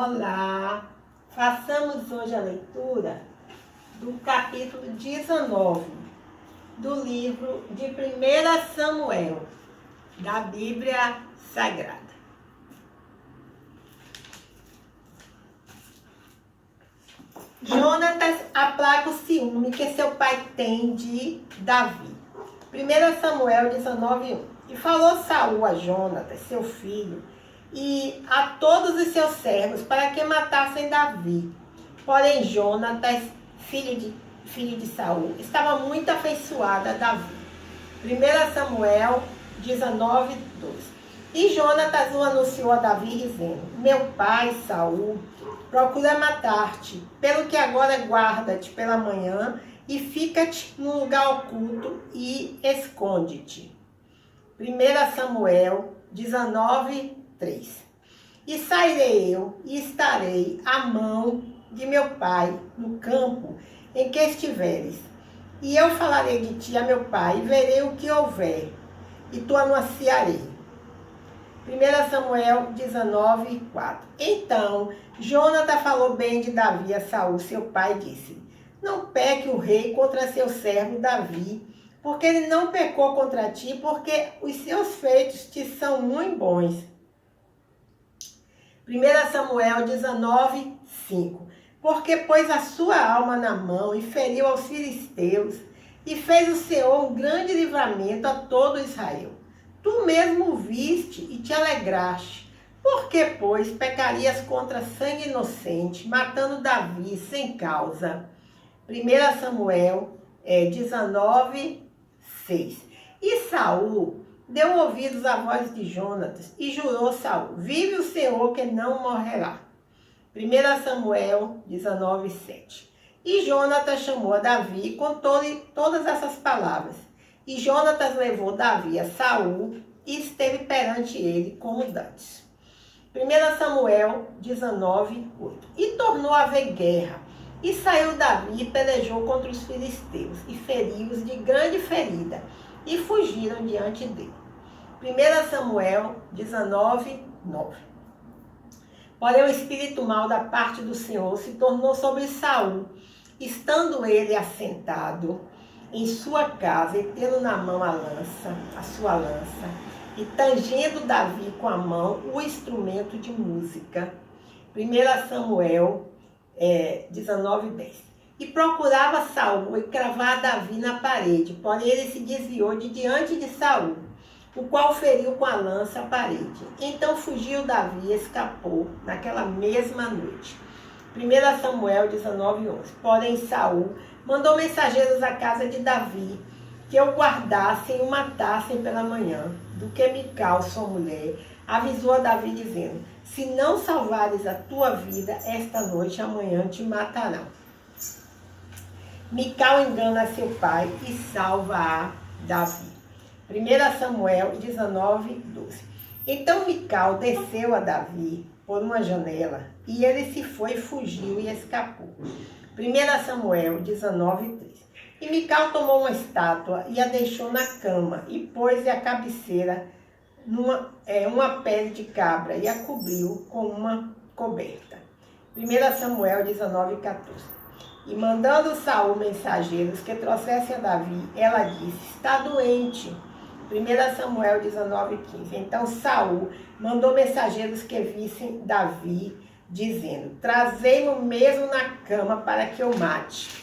Olá! Façamos hoje a leitura do capítulo 19 do livro de 1 Samuel, da Bíblia Sagrada. Jonatas aplaca o ciúme que seu pai tem de Davi. 1 Samuel 19:1. E falou Saul a Jonatas, seu filho, e a todos os seus servos, para que matassem Davi. Porém, Jonatas, filho de Saul, estava muito afeiçoado a Davi. 1 Samuel 19:2. E Jonatas o anunciou a Davi, dizendo: Meu pai, Saul, procura matar-te, pelo que agora guarda-te pela manhã e fica-te num lugar oculto e esconde-te. 1 Samuel 19:3. E sairei eu e estarei à mão de meu pai no campo em que estiveres. E eu falarei de ti a meu pai e verei o que houver, e tu anunciarei. 1 Samuel 19:4. Então Jonatas falou bem de Davi a Saul, seu pai, e disse: Não peque o rei contra seu servo Davi, porque ele não pecou contra ti, porque os seus feitos te são muito bons. 1 Samuel 19:5. Porque pôs a sua alma na mão e feriu aos filisteus, e fez o Senhor um grande livramento a todo Israel. Tu mesmo viste e te alegraste. Por que, pois, pecarias contra sangue inocente, matando Davi sem causa? 1 Samuel 19:6. E Saul deu ouvidos à voz de Jonatas e jurou Saul: Vive o Senhor que não morrerá. 1 Samuel 19:7. E Jonatas chamou a Davi e contou-lhe todas essas palavras. E Jonatas levou Davi a Saul e esteve perante ele como dantes. 1 Samuel 19:8. E tornou a haver guerra. E saiu Davi e pelejou contra os filisteus, e feriu-os de grande ferida, e fugiram diante dele. 1 Samuel 19:9. Porém o espírito mau da parte do Senhor se tornou sobre Saul, estando ele assentado em sua casa, e tendo na mão a sua lança, e tangendo Davi com a mão o instrumento de música. 1 Samuel 19:10. E procurava Saul e cravar Davi na parede, porém ele se desviou de diante de Saul, o qual feriu com a lança a parede. Então fugiu Davi e escapou naquela mesma noite. 1 Samuel 19:11. Porém Saul mandou mensageiros à casa de Davi, que o guardassem e o matassem pela manhã, do que Mical, sua mulher, avisou a Davi, dizendo: Se não salvares a tua vida, esta noite amanhã te matarão. Mical engana seu pai e salva a Davi. 1 Samuel 19:12. Então Mical desceu a Davi por uma janela, e ele se foi, fugiu e escapou. 1 Samuel 19:13. E Mical tomou uma estátua e a deixou na cama, e pôs-lhe a cabeceira uma pele de cabra, e a cobriu com uma coberta. 1 Samuel 19:14. E mandando Saul mensageiros que trouxessem a Davi, ela disse: Está doente. 1 Samuel 19:15. Então Saul mandou mensageiros que vissem Davi, dizendo: Trazei-mo mesmo na cama para que eu mate.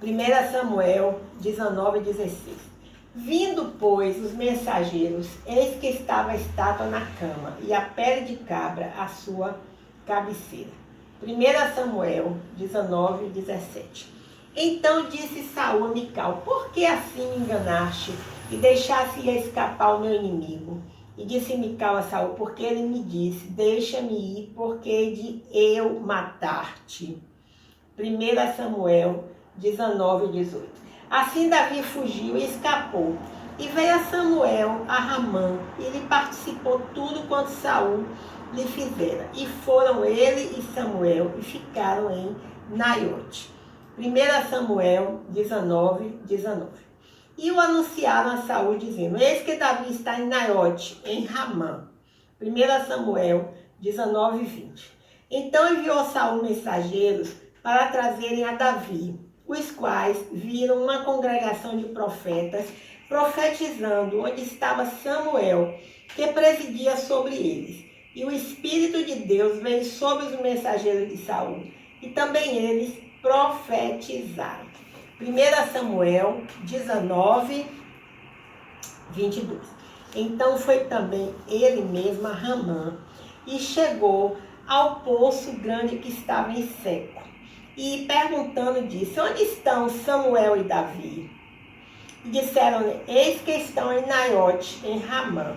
1 Samuel 19:16. Vindo, pois, os mensageiros, eis que estava a estátua na cama, e a pele de cabra à sua cabeceira. 1 Samuel 19:17. Então disse Saul a Mical: Por que assim me enganaste e deixaste escapar o meu inimigo? E disse Mical a Saul: Porque ele me disse: Deixa-me ir, porque hei de eu matar-te. 1 Samuel 19:18. Assim Davi fugiu e escapou. E veio a Samuel a Ramã, e lhe participou tudo quanto Saul lhe fizera. E foram ele e Samuel e ficaram em Naiote. 1 Samuel 19:19. E o anunciaram a Saul, dizendo: Eis que Davi está em Naiote, em Ramã. 1 Samuel 19 e 20. Então enviou Saul mensageiros para trazerem a Davi, os quais viram uma congregação de profetas profetizando onde estava Samuel, que presidia sobre eles. E o Espírito de Deus veio sobre os mensageiros de Saul, e também eles profetizaram. 1 Samuel 19, 22. Então foi também ele mesmo a Ramã, e chegou ao poço grande que estava em seco. E perguntando disse: onde estão Samuel e Davi? E disseram-lhe: eis que estão em Naiote, em Ramã.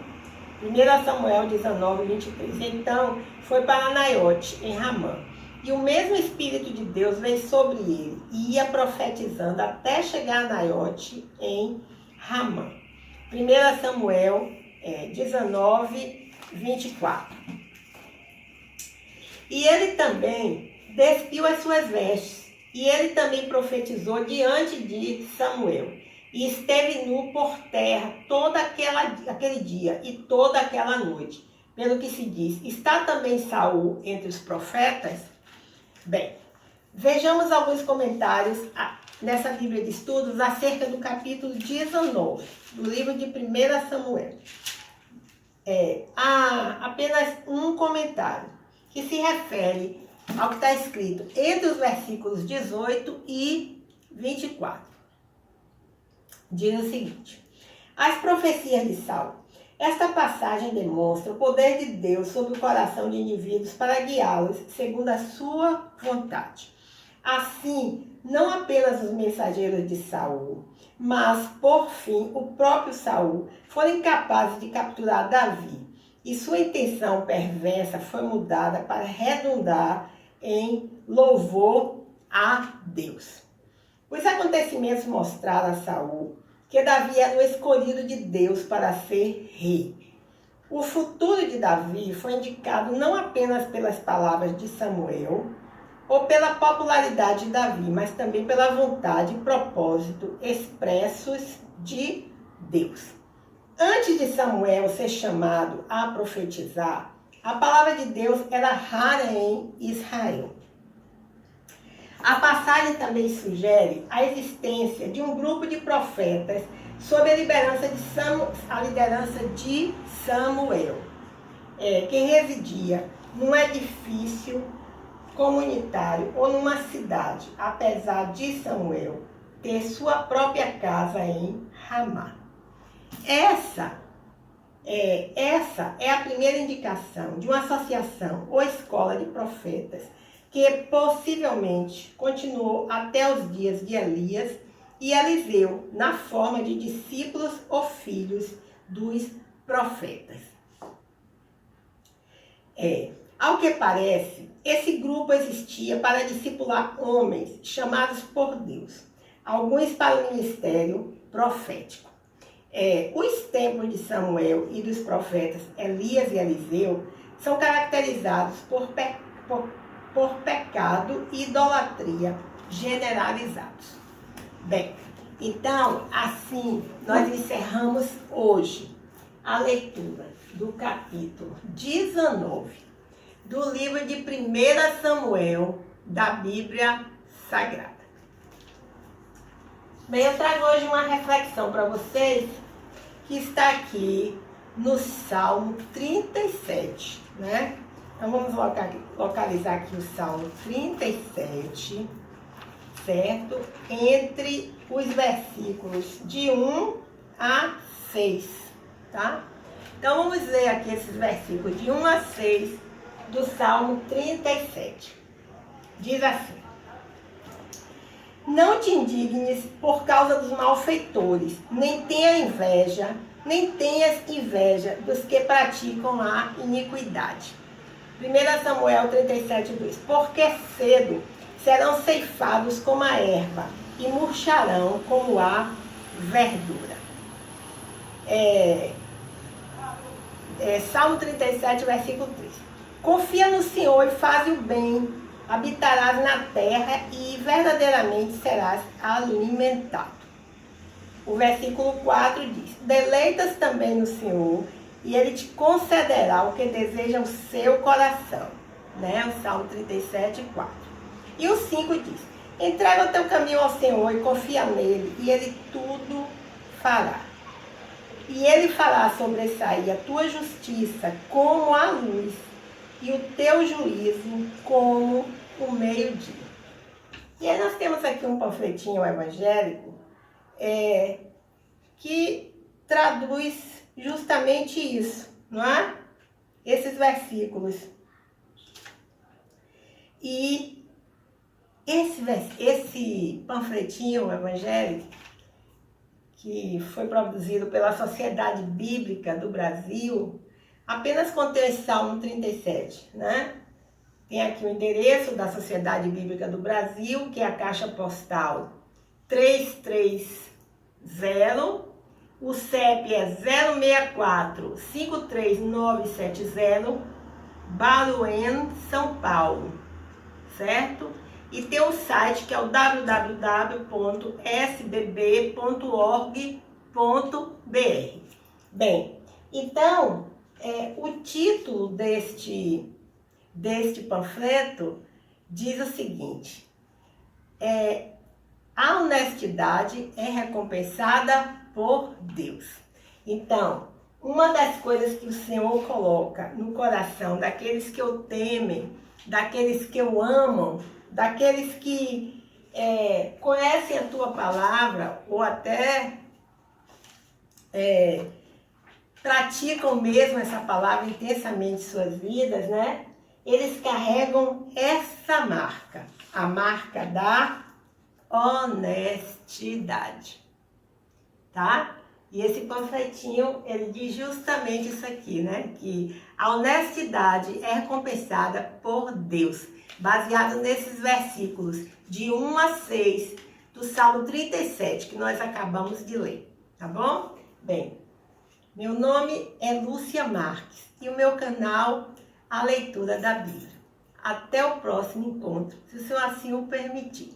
1 Samuel 19, 23. Então foi para Naiote, em Ramã. E o mesmo Espírito de Deus veio sobre ele, e ia profetizando até chegar a Naiote, em Ramã. 1 Samuel 19, 24. E ele também despiu as suas vestes, e ele também profetizou diante de Samuel. E esteve nu por terra todo aquele dia e toda aquela noite. Pelo que se diz: está também Saul entre os profetas? Bem, vejamos alguns comentários nessa Bíblia de Estudos acerca do capítulo 19 do livro de 1 Samuel. Há apenas um comentário que se refere ao que está escrito entre os versículos 18 e 24. Diz o seguinte: as profecias de Saul. Esta passagem demonstra o poder de Deus sobre o coração de indivíduos para guiá-los segundo a sua vontade. Assim, não apenas os mensageiros de Saul, mas, por fim, o próprio Saul foram incapazes de capturar Davi, e sua intenção perversa foi mudada para redundar em louvor a Deus. Os acontecimentos mostraram a Saul que Davi era o escolhido de Deus para ser rei. O futuro de Davi foi indicado não apenas pelas palavras de Samuel ou pela popularidade de Davi, mas também pela vontade e propósito expressos de Deus. Antes de Samuel ser chamado a profetizar, a palavra de Deus era rara em Israel. A passagem também sugere a existência de um grupo de profetas sob a liderança de Samuel, que residia num edifício comunitário ou numa cidade, apesar de Samuel ter sua própria casa em Ramá. Essa é a primeira indicação de uma associação ou escola de profetas que possivelmente continuou até os dias de Elias e Eliseu, na forma de discípulos ou filhos dos profetas. Ao que parece, esse grupo existia para discipular homens chamados por Deus, alguns para o ministério profético. Os tempos de Samuel e dos profetas Elias e Eliseu são caracterizados por pecado e idolatria generalizados. Bem, então, assim, nós encerramos hoje a leitura do capítulo 19 do livro de 1 Samuel da Bíblia Sagrada. Bem, eu trago hoje uma reflexão para vocês que está aqui no Salmo 37, né? Então vamos localizar aqui o Salmo 37, certo? Entre os versículos de 1 a 6, tá? Então vamos ler aqui esses versículos de 1 a 6 do Salmo 37. Diz assim: não te indignes por causa dos malfeitores, nem tenhas inveja dos que praticam a iniquidade. 1 Samuel 37, 2. Porque cedo serão ceifados como a erva e murcharão como a verdura. Salmo 37, versículo 3. Confia no Senhor e faz o bem, habitarás na terra e verdadeiramente serás alimentado. O versículo 4 diz: deleitas também no Senhor e ele te concederá o que deseja o seu coração, né? O Salmo 37, 4. E o 5 diz: entrega o teu caminho ao Senhor e confia nele, e ele tudo fará. E ele fará sobressair a tua justiça como a luz, e o teu juízo como o meio-dia. E aí nós temos aqui um panfletinho evangélico que traduz justamente isso, não é? Esses versículos. E esse panfletinho evangélico, que foi produzido pela Sociedade Bíblica do Brasil, apenas contém o Salmo 37, né? Tem aqui o endereço da Sociedade Bíblica do Brasil, que é a caixa postal 330, o CEP é 064-53970, Barueri, São Paulo, certo? E tem o site que é o www.sbb.org.br. Bem, então, o título deste panfleto diz o seguinte: a honestidade é recompensada por Deus. Então, uma das coisas que o Senhor coloca no coração daqueles que o temem, daqueles que o amam, daqueles que conhecem a tua palavra ou até praticam mesmo essa palavra intensamente em suas vidas, né? Eles carregam essa marca, a marca da honestidade, tá? E esse panfletinho, ele diz justamente isso aqui, né? Que a honestidade é recompensada por Deus, baseado nesses versículos de 1 a 6 do Salmo 37, que nós acabamos de ler, tá bom? Bem, meu nome é Lúcia Marques e o meu canal, A Leitura da Bíblia. Até o próximo encontro, se o Senhor assim o permitir.